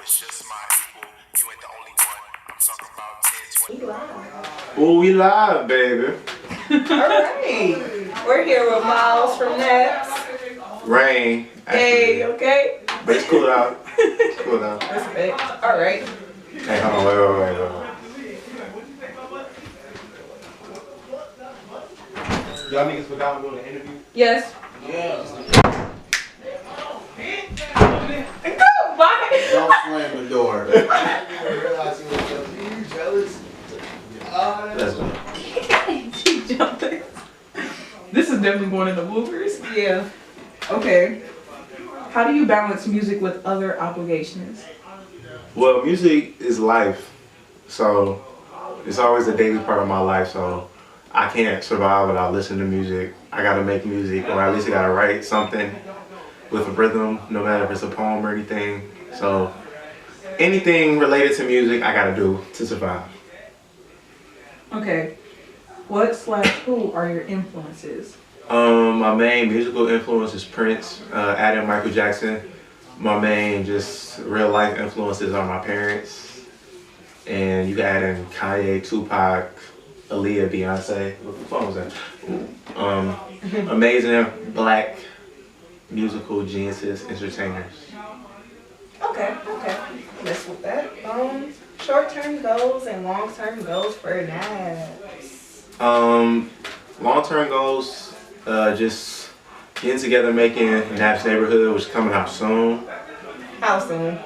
it's just my equal. You ain't the only one. I'm talking about 10, 20. We live. Oh, we live, baby. Alright. We're here with Miles from N.A.P.S. Rain. Hey, okay? But it's cool out. It's cool out. Respect. Alright. Hey, hold on, wait. Y'all niggas forgot I'm doing an interview? Yes. Yeah. Go, bye. Don't slam the door. You jealous? Let's go. She jumped in. This is definitely going in the bloopers. Yeah. Okay. How do you balance music with other obligations? Well, music is life. So, it's always a daily part of my life. So, I can't survive without listening to music. I gotta make music, or at least I gotta write something with a rhythm, no matter if it's a poem or anything. So, anything related to music, I gotta do to survive. Okay. What/who are your influences? My main musical influence is Prince, adding Michael Jackson. My main just real life influences are my parents. And you can add in Kanye, Tupac, Aaliyah, Beyonce. What the fuck was that? Amazing black musical geniuses, entertainers. Okay. Let's with that. Short-term goals and long-term goals for N.A.P.S. Long-term goals, just getting together, making N.A.P.S Neighborhood, which is coming out soon. How soon?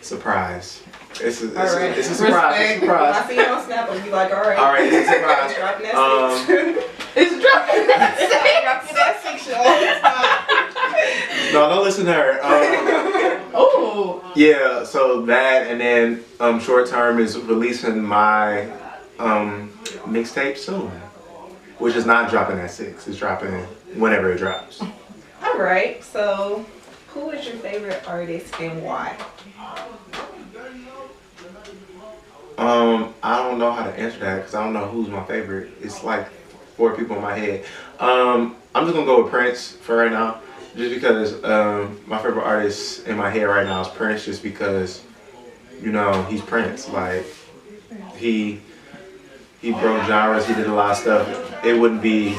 Surprise. It's a Alright. surprise. It's a surprise. I see you on Snap, I'll be like, alright. Alright, it's a surprise. Dropping that 6. It's dropping that 6. Dropping that 6, y'all. No, don't listen to her. Oh. Yeah, so that, and then short term is releasing my mixtape soon, which is not dropping at 6. It's dropping whenever it drops. Alright, so who is your favorite artist and why? I don't know how to answer that because I don't know who's my favorite. It's like 4 people in my head. I'm just gonna go with Prince for right now, just because my favorite artist in my head right now is Prince, just because, you know, he's Prince. Like he broke genres. He did a lot of stuff. It wouldn't be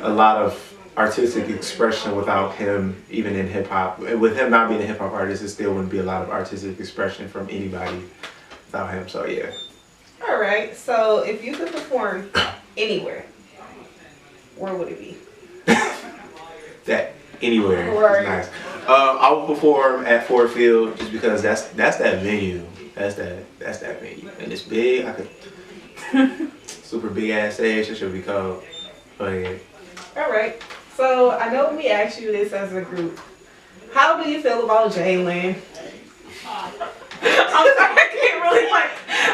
a lot of artistic expression without him, even in hip hop. With him not being a hip hop artist, it still wouldn't be a lot of artistic expression from anybody without him. So yeah. All right. So if you could perform anywhere, where would it be? That anywhere Right. is nice. I will perform at Ford Field just because that's that venue. That's that venue, and it's big. I could super big ass stage. It should be cold. But yeah. All right. So I know we asked you this as a group. How do you feel about Jalen? I'm sorry,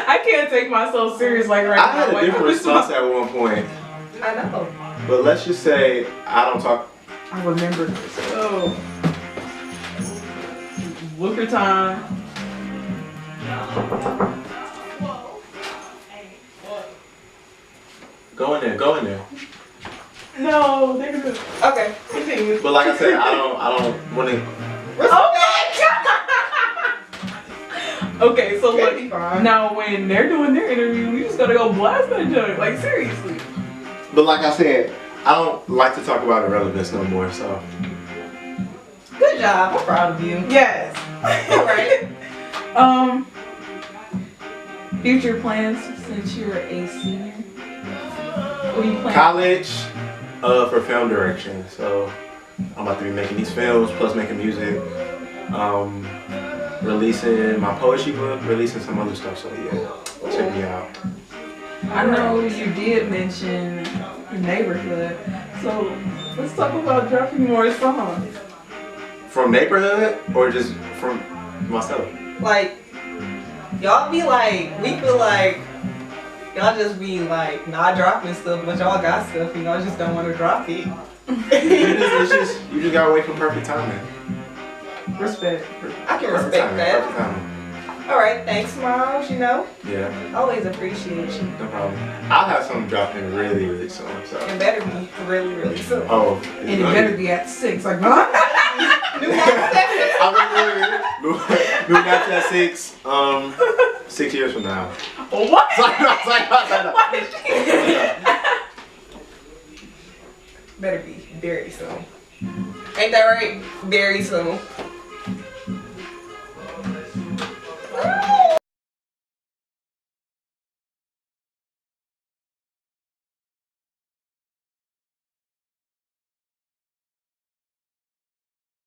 I can't take myself serious like right now. I had a different response at one point. I know. But let's just say I don't talk. I remember this. Oh. Looker time. Go in there. No, they're gonna. Okay, continue. But like I said, I don't want to. Okay, so look, now when they're doing their interview, you just gotta go blast that joint. Like, seriously. But like I said, I don't like to talk about irrelevance no more. So. Good job. I'm proud of you. Yes. All right. Future plans since you're a senior. What are you planning? College, for film direction. So I'm about to be making these films plus making music. Releasing my poetry book, releasing some other stuff. So yeah, check me out. I know you did mention your neighborhood, so let's talk about dropping more songs. From neighborhood or just from myself? Like, y'all be like, we feel like y'all just be like not dropping stuff, but y'all got stuff and y'all just don't want to drop it. you just gotta wait for perfect timing. Respect. I can respect that. Perfect timing. Alright, thanks Miles, you know. Yeah. Always appreciate you. No problem. I'll have something dropping really, really soon. So. It better be really, really soon. Oh. And it better be at 6. Like, no. New N.A.P.S. New Snapchat 6. 6 years from now. What? Sorry. What is she? Better be very soon. Ain't that right? Very soon.